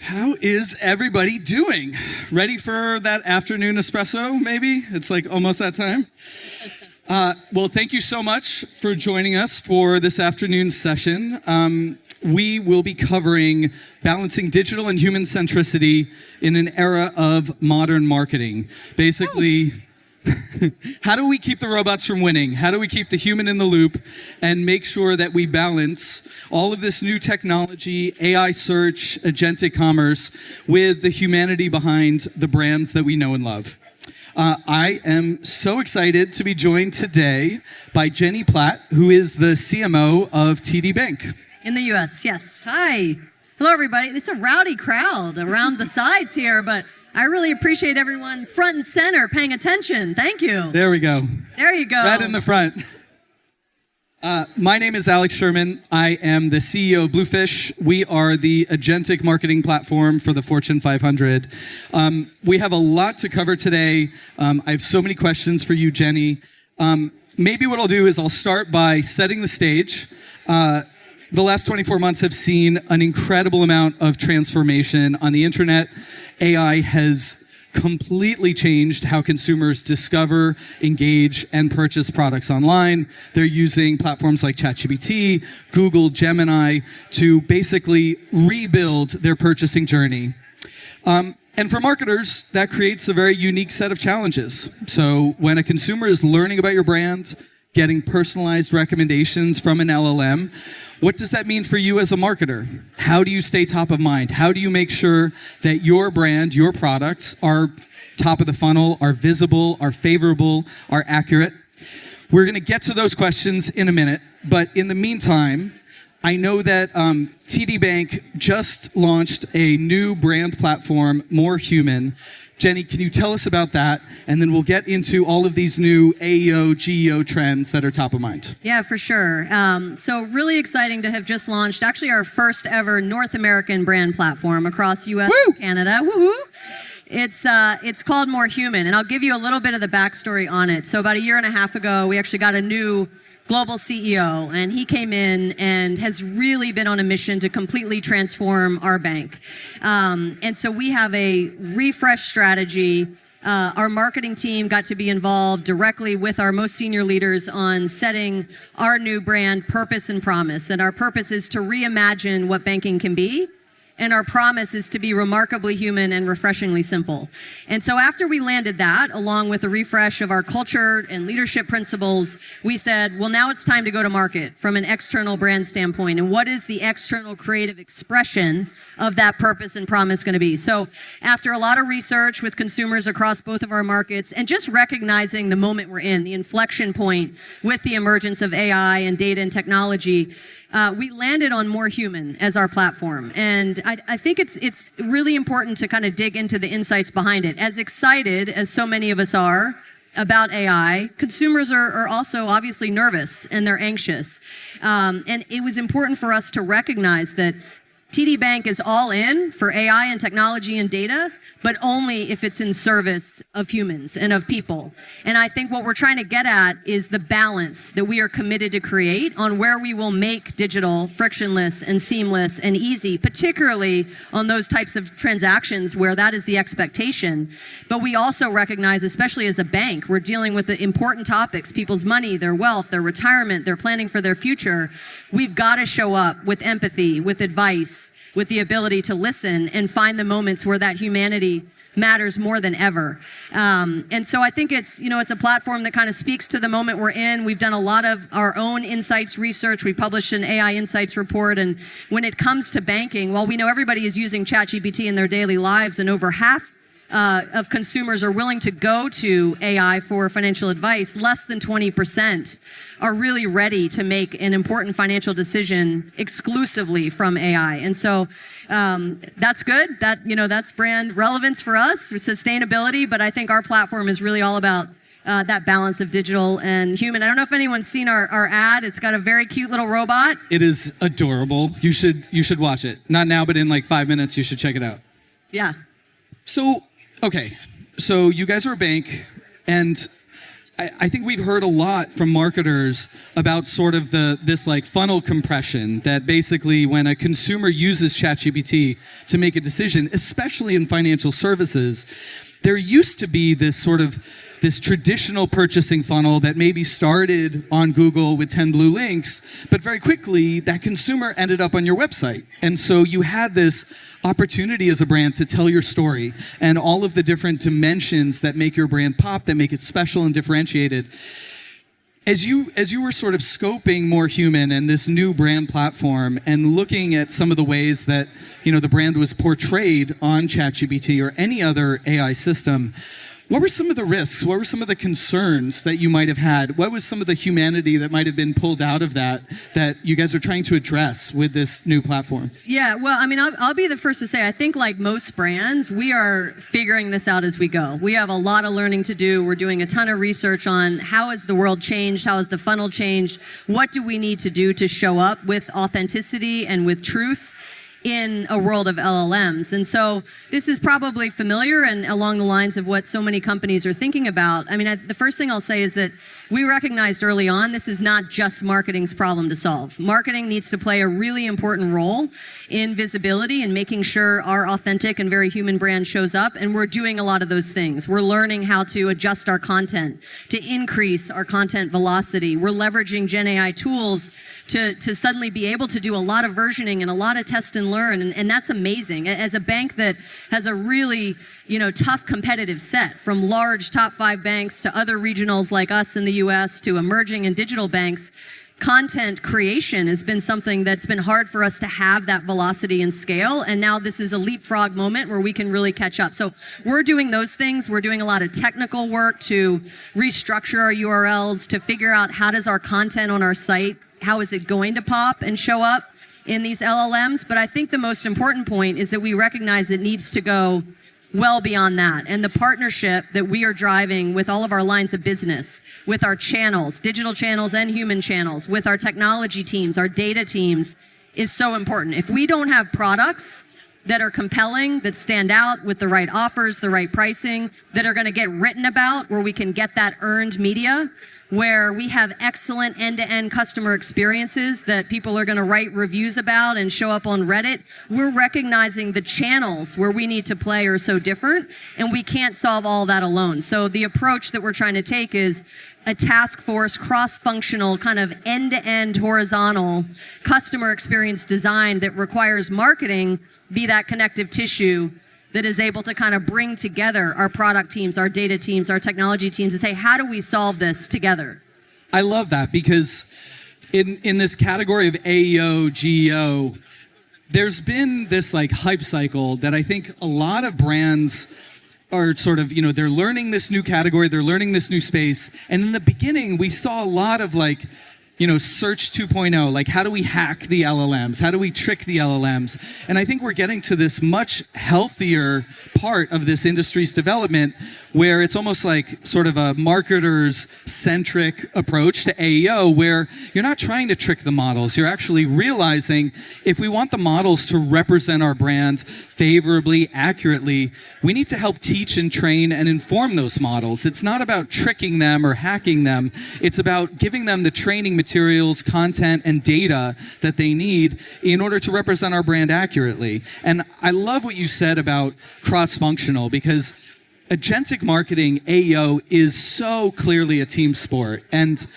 How is everybody doing? Ready for that afternoon espresso, maybe? It's like almost that time. Well, thank you so much for joining us for this afternoon session. We will be covering balancing digital and human centricity in an era of modern marketing. Basically, how do we keep the robots from winning? How do we keep the human in the loop and make sure that we balance all of this new technology, AI search, agentic commerce with the humanity behind the brands that we know and love? I am so excited to be joined today by Jennie Platt, who is the CMO of TD Bank. In the US, yes. Hi. Hello, everybody. It's a rowdy crowd around the sides here, but I really appreciate everyone front and center paying attention. Thank you. There we go. There you go. Right in the front. My name is Sherman. I am the CEO of Bluefish. We are the agentic marketing platform for the Fortune 500. We have a lot to cover today. I have so many questions for you, Jennie. Maybe what I'll do is I'll start by setting the stage. The last 24 months have seen an incredible amount of transformation on the internet. AI has completely changed how consumers discover, engage, and purchase products online. They're using platforms like ChatGPT, Google, Gemini to basically rebuild their purchasing journey. And for marketers, that creates a very unique set of challenges. So when a consumer is learning about your brand, getting personalized recommendations from an LLM, what does that mean for you as a marketer? How do you stay top of mind? How do you make sure that your brand, your products are top of the funnel, are visible, are favorable, are accurate? We're going to get to those questions in a minute, but in the meantime, I know that TD Bank just launched a new brand platform, More Human. Jennie, can you tell us about that? And then we'll get into all of these new AEO, GEO trends that are top of mind. Yeah, for sure. So really exciting to have just launched actually our first ever North American brand platform across US and Canada. Woo-hoo! It's called More Human, and I'll give you a little bit of the backstory on it. So about a year and a half ago, we actually got a new global CEO, and he came in and has really been on a mission to completely transform our bank. And so we have a refresh strategy. Our marketing team got to be involved directly with our most senior leaders on setting our new brand purpose and promise. And our purpose is to reimagine what banking can be. And our promise is to be remarkably human and refreshingly simple. And so after we landed that, along with a refresh of our culture and leadership principles, we said, well, now it's time to go to market from an external brand standpoint. And what is the external creative expression of that purpose and promise going to be? So after a lot of research with consumers across both of our markets and just recognizing the moment we're in, the inflection point with the emergence of AI and data and technology, we landed on More Human as our platform. And I think it's really important to kind of dig into the insights behind it. As excited as so many of us are about AI, consumers are also obviously nervous and they're anxious. And it was important for us to recognize that TD Bank is all in for AI and technology and data, but only if it's in service of humans and of people. And I think what we're trying to get at is the balance that we are committed to create on where we will make digital frictionless and seamless and easy, particularly on those types of transactions where that is the expectation. But we also recognize, especially as a bank, we're dealing with the important topics, people's money, their wealth, their retirement, their planning for their future. We've got to show up with empathy, with advice, with the ability to listen and find the moments where that humanity matters more than ever. And so I think it's a platform that kind of speaks to the moment we're in. We've done a lot of our own insights research. We published an AI insights report. And when it comes to banking, while we know everybody is using ChatGPT in their daily lives and over half of consumers are willing to go to AI for financial advice, less than 20% are really ready to make an important financial decision exclusively from AI. And so that's good. That's brand relevance for us, sustainability. But I think our platform is really all about that balance of digital and human. I don't know if anyone's seen our ad. It's got a very cute little robot. It is adorable. You should watch it. Not now, but in like 5 minutes, you should check it out. Yeah. So, okay. So you guys are a bank, and I think we've heard a lot from marketers about sort of this like funnel compression that basically when a consumer uses ChatGPT to make a decision, especially in financial services, there used to be this traditional purchasing funnel that maybe started on Google with 10 blue links, but very quickly that consumer ended up on your website. And so you had this opportunity as a brand to tell your story and all of the different dimensions that make your brand pop, that make it special and differentiated. As you were sort of scoping More Human and this new brand platform and looking at some of the ways that, the brand was portrayed on ChatGPT or any other AI system, what were some of the risks? What were some of the concerns that you might have had? What was some of the humanity that might have been pulled out of that you guys are trying to address with this new platform? Yeah, well, I mean, I'll be the first to say, I think like most brands, we are figuring this out as we go. We have a lot of learning to do. We're doing a ton of research on how has the world changed? How has the funnel changed? What do we need to do to show up with authenticity and with truth in a world of LLMs? And so this is probably familiar and along the lines of what so many companies are thinking about. I mean, the first thing I'll say is that we recognized early on this is not just marketing's problem to solve. Marketing needs to play a really important role in visibility and making sure our authentic and very human brand shows up, and we're doing a lot of those things. We're learning how to adjust our content to increase our content velocity. We're leveraging Gen AI tools to suddenly be able to do a lot of versioning and a lot of test and learn, and that's amazing. As a bank that has a really tough competitive set, from large top 5 banks to other regionals like us in the US to emerging and digital banks, content creation has been something that's been hard for us to have that velocity and scale. And now this is a leapfrog moment where we can really catch up. So we're doing those things. We're doing a lot of technical work to restructure our URLs, to figure out how does our content on our site, how is it going to pop and show up in these LLMs. But I think the most important point is that we recognize it needs to go well beyond that. And the partnership that we are driving with all of our lines of business, with our channels, digital channels and human channels, with our technology teams, our data teams, is so important. If we don't have products that are compelling, that stand out with the right offers, the right pricing, that are going to get written about, where we can get that earned media, where we have excellent end-to-end customer experiences that people are going to write reviews about and show up on Reddit, we're recognizing the channels where we need to play are so different, and we can't solve all that alone. So the approach that we're trying to take is a task force, cross-functional, kind of end-to-end horizontal customer experience design that requires marketing be that connective tissue that is able to kind of bring together our product teams, our data teams, our technology teams, and say, how do we solve this together? I love that, because in this category of AEO, GEO, there's been this like hype cycle that I think a lot of brands are sort of, they're learning this new category, they're learning this new space. And in the beginning, we saw a lot of like, search 2.0, like how do we hack the LLMs? How do we trick the LLMs? And I think we're getting to this much healthier part of this industry's development where it's almost like sort of a marketer's centric approach to AEO, where you're not trying to trick the models. You're actually realizing if we want the models to represent our brand favorably, accurately, we need to help teach and train and inform those models. It's not about tricking them or hacking them. It's about giving them the training materials, content, and data that they need in order to represent our brand accurately. And I love what you said about cross-functional, because agentic marketing, AEO, is so clearly a team sport. And,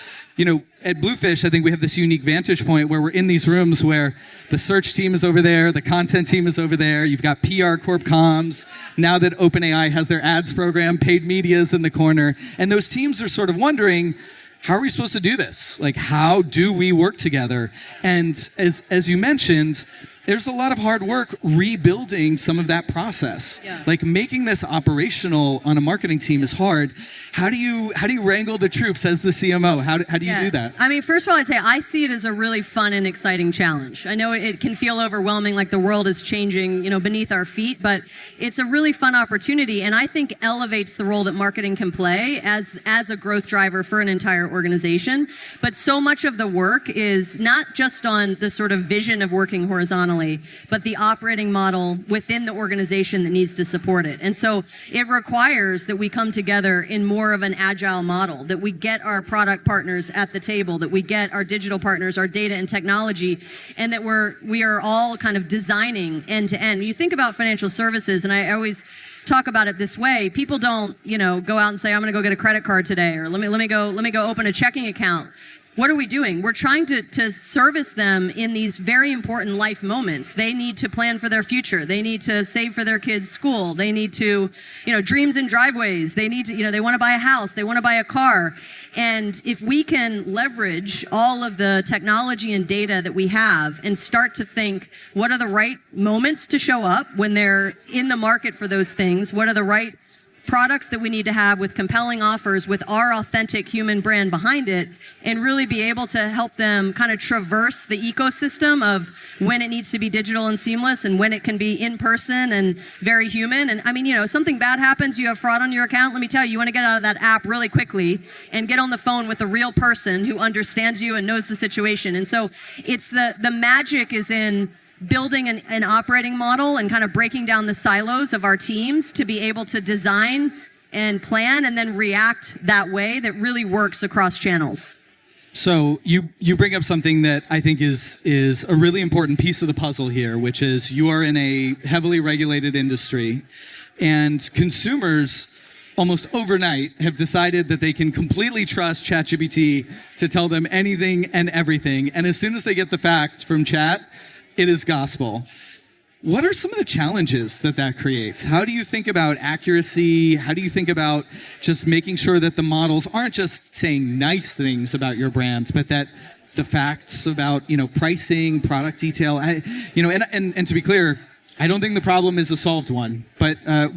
at Bluefish, I think we have this unique vantage point where we're in these rooms where the search team is over there, the content team is over there, you've got PR Corp Comms, now that OpenAI has their ads program, paid media is in the corner, and those teams are sort of wondering, how are we supposed to do this? Like, how do we work together? And as you mentioned, there's a lot of hard work rebuilding some of that process. Yeah. Like making this operational on a marketing team is hard. How do you wrangle the troops as the CMO? How do you do that? I mean, first of all, I'd say I see it as a really fun and exciting challenge. I know it can feel overwhelming, like the world is changing, beneath our feet, but it's a really fun opportunity, and I think elevates the role that marketing can play as a growth driver for an entire organization. But so much of the work is not just on the sort of vision of working horizontally cross-functionally, but the operating model within the organization that needs to support it. And so it requires that we come together in more of an agile model, that we get our product partners at the table, that we get our digital partners, our data and technology, and that we are all kind of designing end to end. When you think about financial services, and I always talk about it this way, people don't, go out and say, I'm going to go get a credit card today, or let me go open a checking account. What are we doing? We're trying to service them in these very important life moments. They need to plan for their future. They need to save for their kids' school. They need to, dreams in driveways. They need to, they want to buy a house. They want to buy a car. And if we can leverage all of the technology and data that we have and start to think, what are the right moments to show up when they're in the market for those things? What are the right products that we need to have with compelling offers, with our authentic human brand behind it, and really be able to help them kind of traverse the ecosystem of when it needs to be digital and seamless and when it can be in person and very human. And I mean, something bad happens, you have fraud on your account, let me tell you, you want to get out of that app really quickly and get on the phone with a real person who understands you and knows the situation. And so it's the magic is in building an operating model and kind of breaking down the silos of our teams to be able to design and plan and then react that way that really works across channels. So you bring up something that I think is a really important piece of the puzzle here, which is you are in a heavily regulated industry, and consumers almost overnight have decided that they can completely trust ChatGPT to tell them anything and everything. And as soon as they get the facts from Chat, it is gospel. What are some of the challenges that creates? How do you think about accuracy? How do you think about just making sure that the models aren't just saying nice things about your brands, but that the facts about, pricing, product detail, and to be clear, I don't think the problem is a solved one, but as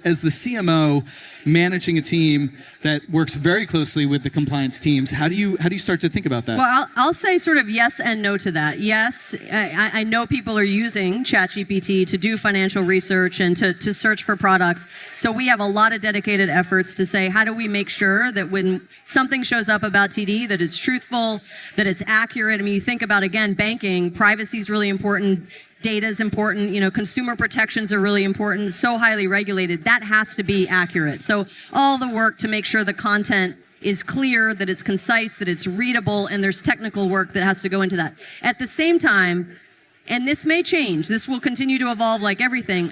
the CMO managing a team that works very closely with the compliance teams, how do you start to think about that? Well, I'll say sort of yes and no to that. Yes, I know people are using ChatGPT to do financial research and to search for products. So we have a lot of dedicated efforts to say, how do we make sure that when something shows up about TD, that it's truthful, that it's accurate? I mean, you think about, again, banking, privacy is really important. Data is important, consumer protections are really important, so highly regulated. That has to be accurate. So all the work to make sure the content is clear, that it's concise, that it's readable, and there's technical work that has to go into that. At the same time, and this may change, this will continue to evolve like everything,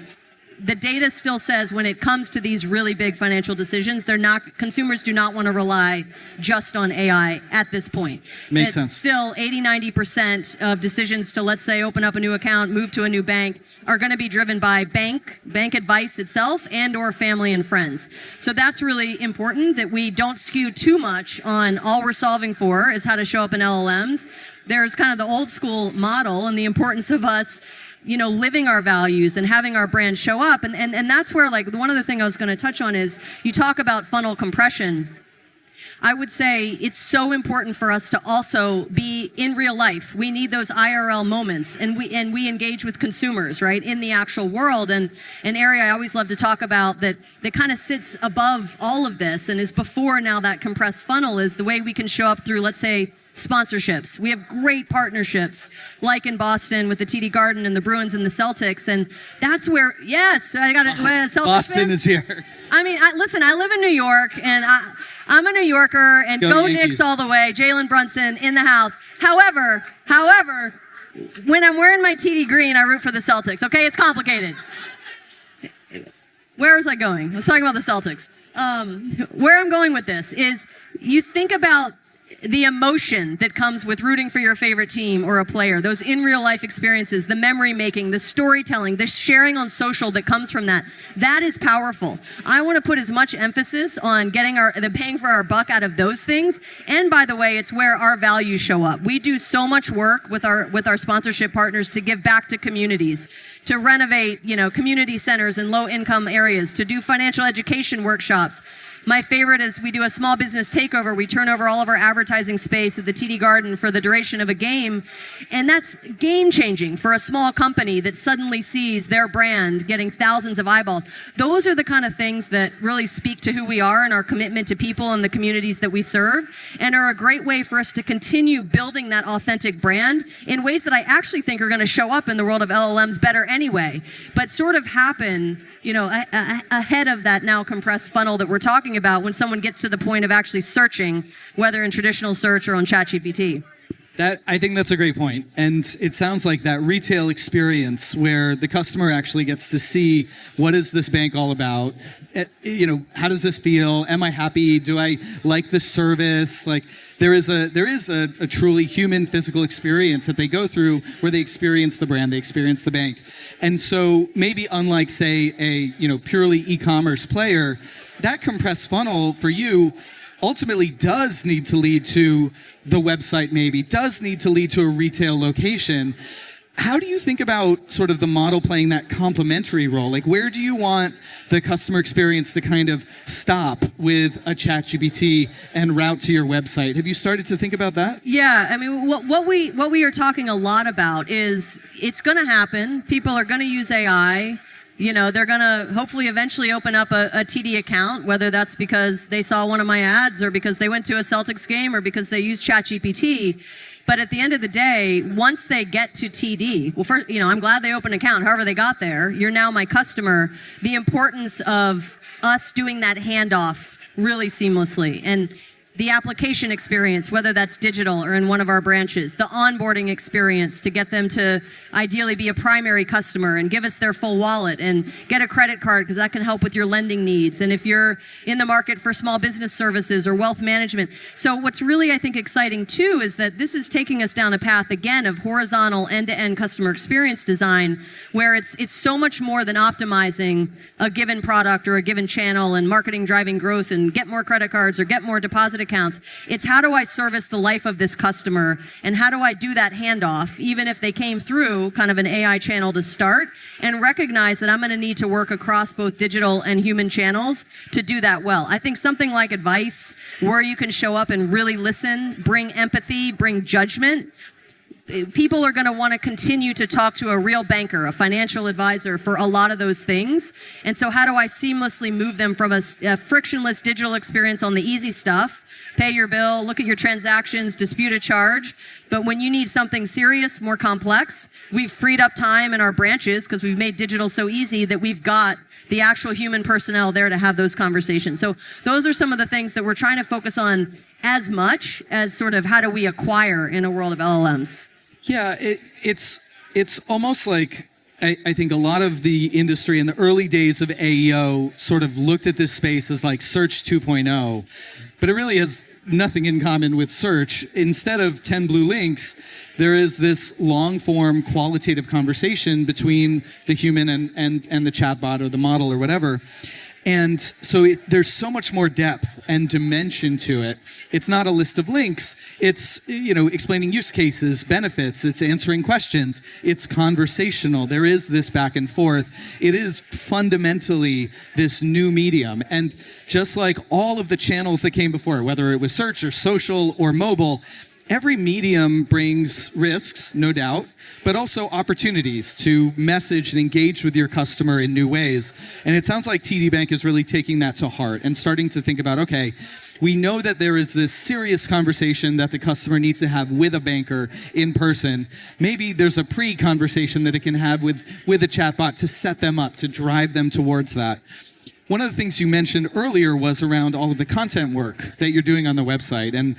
the data still says when it comes to these really big financial decisions, consumers do not want to rely just on AI at this point. Makes sense. Still 80-90% of decisions to, let's say, open up a new account, move to a new bank, are going to be driven by bank advice itself and or family and friends. So that's really important that we don't skew too much on all we're solving for is how to show up in LLMs. There's kind of the old school model and the importance of us living our values and having our brand show up. And that's where, one of the things I was going to touch on is you talk about funnel compression. I would say it's so important for us to also be in real life. We need those IRL moments, and we engage with consumers, right, in the actual world. And an area I always love to talk about that kind of sits above all of this and is before now that compressed funnel is the way we can show up through, let's say, sponsorships. We have great partnerships, like in Boston with the TD Garden and the Bruins and the Celtics, and that's where, yes, I got it. Boston is here. I mean, listen, I live in New York, and I'm a New Yorker, and go Knicks all the way. Jalen Brunson in the house. However, when I'm wearing my TD green, I root for the Celtics. Okay, it's complicated. Where was I going? I was talking about the Celtics. Where I'm going with this is you think about the emotion that comes with rooting for your favorite team or a player, those in real life experiences, the memory making, the storytelling, the sharing on social that comes from that is powerful. I want to put as much emphasis on getting the paying for our buck out of those things. And by the way, it's where our values show up. We do so much work with our sponsorship partners to give back to communities, to renovate, community centers in low income areas, to do financial education workshops. My favorite is we do a small business takeover. We turn over all of our advertising space at the TD Garden for the duration of a game. And that's game changing for a small company that suddenly sees their brand getting thousands of eyeballs. Those are the kind of things that really speak to who we are and our commitment to people and the communities that we serve, and are a great way for us to continue building that authentic brand in ways that I actually think are going to show up in the world of LLMs better anyway, but sort of happen, ahead of that now compressed funnel that we're talking about when someone gets to the point of actually searching, whether in traditional search or on ChatGPT. I think that's a great point. And it sounds like that retail experience where the customer actually gets to see, what is this bank all about? How does this feel? Am I happy? Do I like the service? Like there is a truly human physical experience that they go through where they experience the brand, they experience the bank. And so maybe unlike, say, a purely e-commerce player, that compressed funnel for you ultimately does need to lead to the website, maybe does need to lead to a retail location. How do you think about sort of the model playing that complementary role? Like, where do you want the customer experience to kind of stop with a ChatGPT and route to your website? Have you started to think about that? Yeah, I mean, what we are talking a lot about is it's going to happen. People are going to use AI. They're going to hopefully eventually open up a TD account, whether that's because they saw one of my ads or because they went to a Celtics game or because they used ChatGPT. But at the end of the day, once they get to TD, well, first, I'm glad they opened an account, however they got there. You're now my customer. The importance of us doing that handoff really seamlessly. And the application experience, whether that's digital or in one of our branches, the onboarding experience to get them to ideally be a primary customer and give us their full wallet and get a credit card because that can help with your lending needs. And if you're in the market for small business services or wealth management. So what's really, I think, exciting too is that this is taking us down a path again of horizontal end-to-end customer experience design, where it's so much more than optimizing a given product or a given channel and marketing driving growth and get more credit cards or get more deposit accounts. It's how do I service the life of this customer, and how do I do that handoff, even if they came through kind of an AI channel to start, and recognize that I'm going to need to work across both digital and human channels to do that well. I think something like advice, where you can show up and really listen, bring empathy, bring judgment. People are going to want to continue to talk to a real banker, a financial advisor for a lot of those things. And so how do I seamlessly move them from a frictionless digital experience on the easy stuff, pay your bill, look at your transactions, dispute a charge. But when you need something serious, more complex, we've freed up time in our branches because we've made digital so easy that we've got the actual human personnel there to have those conversations. So those are some of the things that we're trying to focus on as much as sort of how do we acquire in a world of LLMs. Yeah, it's almost like I think a lot of the industry in the early days of AEO sort of looked at this space as like Search 2.0, but it really has nothing in common with search. Instead of 10 blue links, there is this long-form qualitative conversation between the human and the chatbot or the model or whatever. And so there's so much more depth and dimension to it. It's not a list of links. It's, explaining use cases, benefits. It's answering questions. It's conversational. There is this back and forth. It is fundamentally this new medium. And just like all of the channels that came before, whether it was search or social or mobile, every medium brings risks, no doubt, but also opportunities to message and engage with your customer in new ways. And it sounds like TD Bank is really taking that to heart and starting to think about, okay, we know that there is this serious conversation that the customer needs to have with a banker in person. Maybe there's a pre-conversation that it can have with a chatbot to set them up, to drive them towards that. One of the things you mentioned earlier was around all of the content work that you're doing on the website. And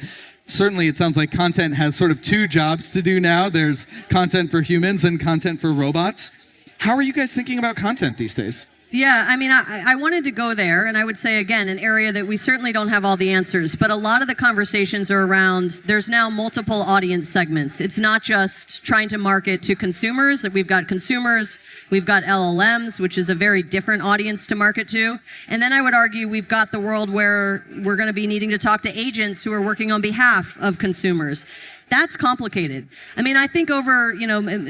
certainly it sounds like content has sort of two jobs to do now. There's content for humans and content for robots. How are you guys thinking about content these days? Yeah, I mean, I wanted to go there, and I would say, again, an area that we certainly don't have all the answers, but a lot of the conversations are around, there's now multiple audience segments. It's not just trying to market to consumers. We've got consumers, we've got LLMs, which is a very different audience to market to. And then I would argue we've got the world where we're going to be needing to talk to agents who are working on behalf of consumers. That's complicated. I mean, I think over,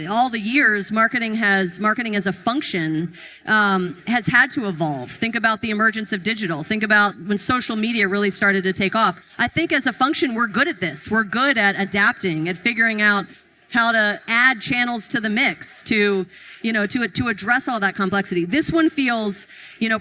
all the years, marketing as a function has had to evolve. Think about the emergence of digital. Think about when social media really started to take off. I think as a function, we're good at this. We're good at adapting, at figuring out how to add channels to the mix to address all that complexity. This one feels,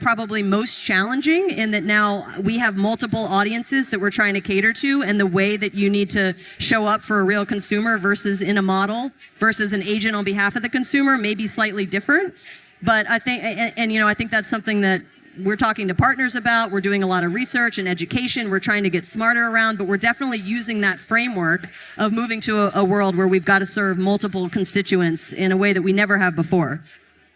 probably most challenging in that now we have multiple audiences that we're trying to cater to, and the way that you need to show up for a real consumer versus in a model versus an agent on behalf of the consumer may be slightly different. But I think, I think that's something that we're talking to partners about. We're doing a lot of research and education. We're trying to get smarter around, but we're definitely using that framework of moving to a world where we've got to serve multiple constituents in a way that we never have before.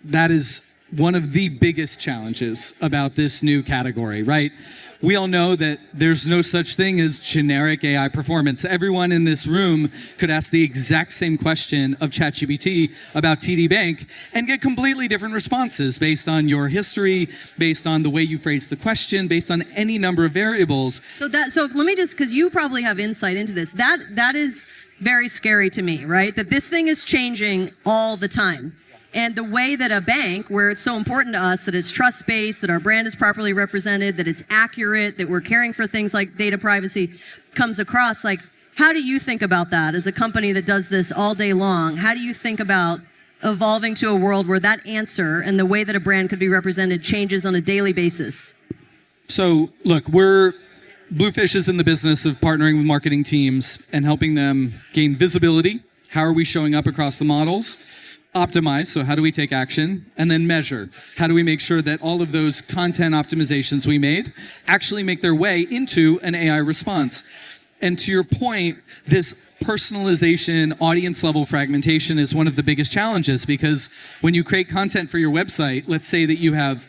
That is one of the biggest challenges about this new category, right? We all know that there's no such thing as generic AI performance. Everyone in this room could ask the exact same question of ChatGPT about TD Bank and get completely different responses based on your history, based on the way you phrase the question, based on any number of variables. So let me just, because you probably have insight into this, that is very scary to me, right? That this thing is changing all the time. And the way that a bank, where it's so important to us that it's trust-based, that our brand is properly represented, that it's accurate, that we're caring for things like data privacy, comes across, like, how do you think about that as a company that does this all day long? How do you think about evolving to a world where that answer and the way that a brand could be represented changes on a daily basis? So, look, Bluefish is in the business of partnering with marketing teams and helping them gain visibility. How are we showing up across the models? Optimize, so how do we take action? And then measure. How do we make sure that all of those content optimizations we made actually make their way into an AI response? And to your point, this personalization, audience level fragmentation is one of the biggest challenges, because when you create content for your website, let's say that you have,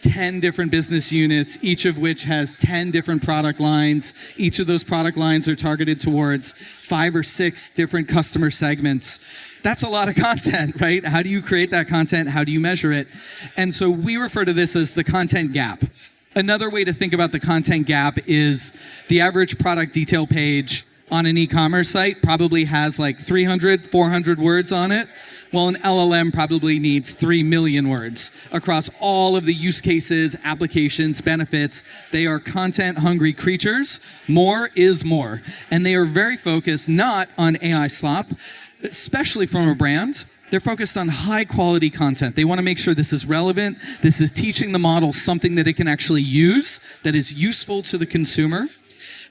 10 different business units, each of which has 10 different product lines. Each of those product lines are targeted towards 5 or 6 different customer segments. That's a lot of content, right? How do you create that content? How do you measure it? And so we refer to this as the content gap. Another way to think about the content gap is the average product detail page on an e-commerce site probably has like 300, 400 words on it. Well, an LLM probably needs 3 million words across all of the use cases, applications, benefits. They are content-hungry creatures. More is more. And they are very focused not on AI slop, especially from a brand. They're focused on high-quality content. They want to make sure this is relevant. This is teaching the model something that it can actually use, that is useful to the consumer.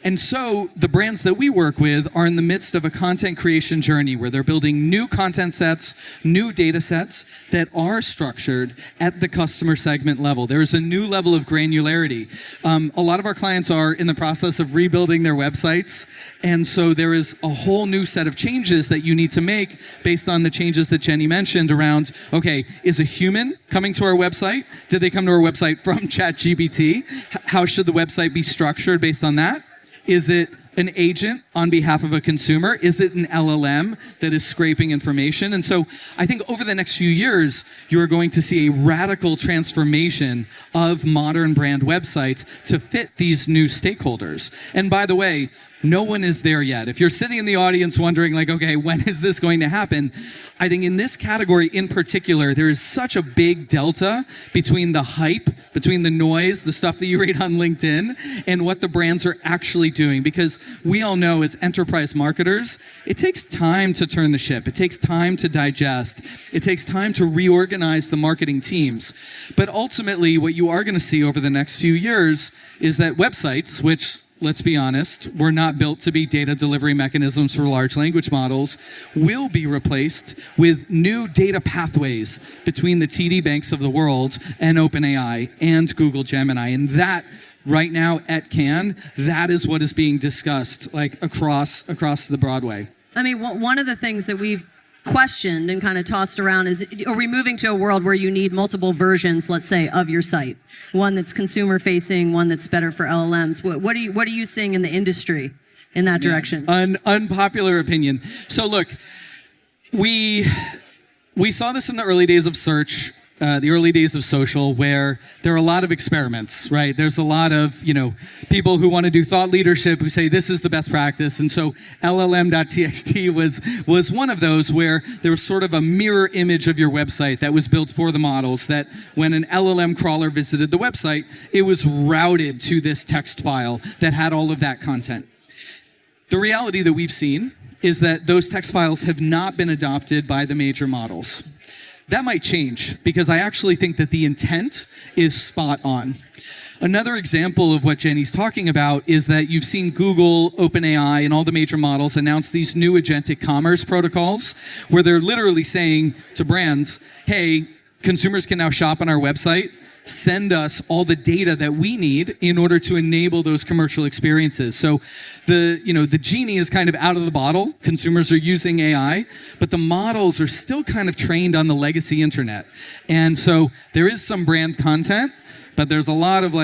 And so the brands that we work with are in the midst of a content creation journey where they're building new content sets, new data sets that are structured at the customer segment level. There is a new level of granularity. A lot of our clients are in the process of rebuilding their websites. And so there is a whole new set of changes that you need to make based on the changes that Jennie mentioned around, okay, is a human coming to our website? Did they come to our website from ChatGPT? How should the website be structured based on that? Is it an agent on behalf of a consumer? Is it an LLM that is scraping information? And so I think over the next few years, you are going to see a radical transformation of modern brand websites to fit these new stakeholders. And by the way, no one is there yet. If you're sitting in the audience wondering like, okay, when is this going to happen? I think in this category in particular, there is such a big delta between the hype, between the noise, the stuff that you read on LinkedIn, and what the brands are actually doing. Because we all know as enterprise marketers, it takes time to turn the ship. It takes time to digest. It takes time to reorganize the marketing teams. But ultimately, what you are going to see over the next few years is that websites, which, let's be honest, were not built to be data delivery mechanisms for large language models, will be replaced with new data pathways between the TD Banks of the world and OpenAI and Google Gemini. And that, right now at Cannes, that is what is being discussed like across the Broadway. I mean, one of the things that we've questioned and kind of tossed around is, are we moving to a world where you need multiple versions, let's say, of your site? One that's consumer facing, one that's better for LLMs. What are you seeing in the industry in that direction? An unpopular opinion. So look, we saw this in the early days of search. the early days of social, where there are a lot of experiments, right? There's a lot of, people who want to do thought leadership who say this is the best practice. And so LLM.txt was one of those where there was sort of a mirror image of your website that was built for the models, that when an LLM crawler visited the website, it was routed to this text file that had all of that content. The reality that we've seen is that those text files have not been adopted by the major models. That might change, because I actually think that the intent is spot on. Another example of what Jennie's talking about is that you've seen Google, OpenAI, and all the major models announce these new agentic commerce protocols, where they're literally saying to brands, hey, consumers can now shop on our website, send us all the data that we need in order to enable those commercial experiences. So the genie is kind of out of the bottle. Consumers are using AI, but the models are still kind of trained on the legacy internet. And so there is some brand content, but there's a lot of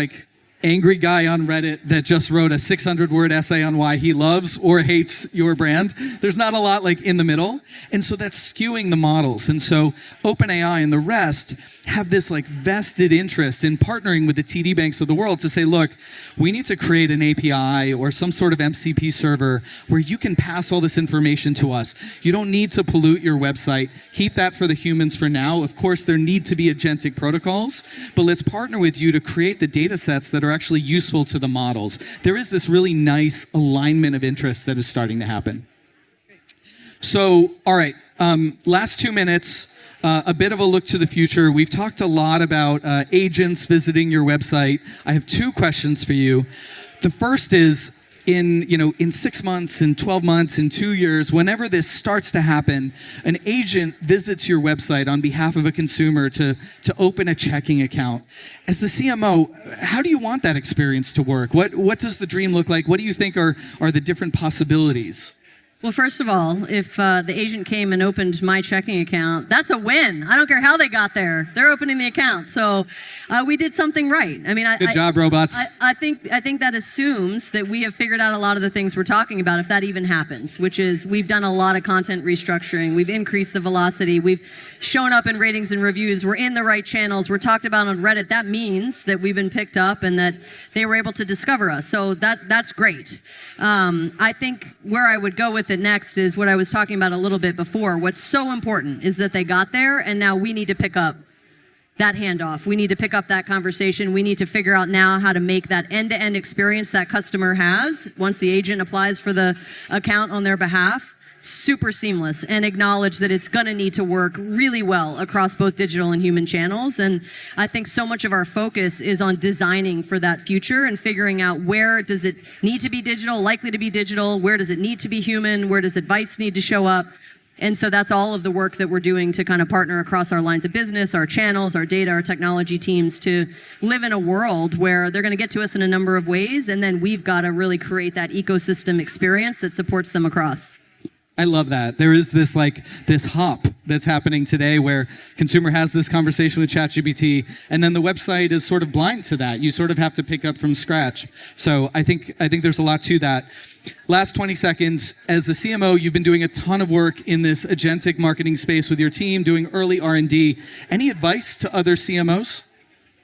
angry guy on Reddit that just wrote a 600-word essay on why he loves or hates your brand. There's not a lot in the middle. And so that's skewing the models. And so OpenAI and the rest have this vested interest in partnering with the TD banks of the world to say, look, we need to create an API or some sort of MCP server where you can pass all this information to us. You don't need to pollute your website. Keep that for the humans for now. Of course, there need to be agentic protocols, but let's partner with you to create the data sets that are actually useful to the models. There is this really nice alignment of interest that is starting to happen. So, all right, last 2 minutes. A bit of a look to the future. We've talked a lot about agents visiting your website. I have 2 questions for you. The first is, in 6 months, in 12 months, in 2 years, whenever this starts to happen, an agent visits your website on behalf of a consumer to open a checking account. As the CMO, how do you want that experience to work? What does the dream look like? What do you think are the different possibilities? Well, first of all, if the agent came and opened my checking account, that's a win. I don't care how they got there. They're opening the account. So we did something right. I mean, good job, robots. I think that assumes that we have figured out a lot of the things we're talking about, if that even happens, which is we've done a lot of content restructuring. We've increased the velocity. We've shown up in ratings and reviews. We're in the right channels. We're talked about on Reddit. That means that we've been picked up and that they were able to discover us. So that's great. I think where I would go with it next is what I was talking about a little bit before. What's so important is that they got there, and now we need to pick up that handoff. We need to pick up that conversation. We need to figure out now how to make that end-to-end experience that customer has once the agent applies for the account on their behalf super seamless, and acknowledge that it's going to need to work really well across both digital and human channels. And I think so much of our focus is on designing for that future and figuring out where does it need to be digital, likely to be digital, where does it need to be human, where does advice need to show up. And so that's all of the work that we're doing to kind of partner across our lines of business, our channels, our data, our technology teams to live in a world where they're going to get to us in a number of ways, and then we've got to really create that ecosystem experience that supports them across. I love that. There is this this hop that's happening today where consumer has this conversation with ChatGPT, and then the website is sort of blind to that. You sort of have to pick up from scratch. So I think there's a lot to that. Last 20 seconds. As a CMO, you've been doing a ton of work in this agentic marketing space with your team, doing early R&D. Any advice to other CMOs?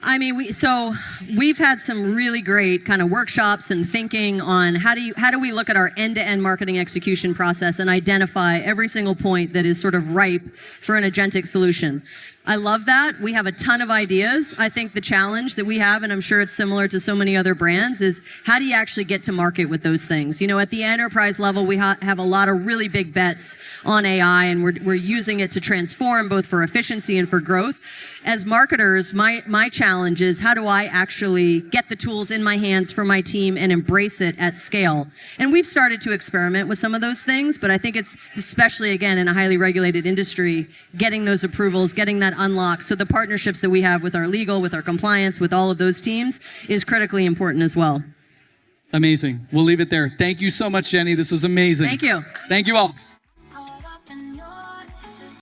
I mean, we've had some really great kind of workshops and thinking on how do we look at our end-to-end marketing execution process and identify every single point that is sort of ripe for an agentic solution. I love that. We have a ton of ideas. I think the challenge that we have, and I'm sure it's similar to so many other brands, is how do you actually get to market with those things? You know, at the enterprise level, we have a lot of really big bets on AI, and we're using it to transform both for efficiency and for growth. As marketers, my challenge is how do I actually get the tools in my hands for my team and embrace it at scale? And we've started to experiment with some of those things, but I think it's especially, again, in a highly regulated industry, getting those approvals, getting that unlock. So the partnerships that we have with our legal, with our compliance, with all of those teams is critically important as well. Amazing. We'll leave it there. Thank you so much, Jennie. This was amazing. Thank you. Thank you all.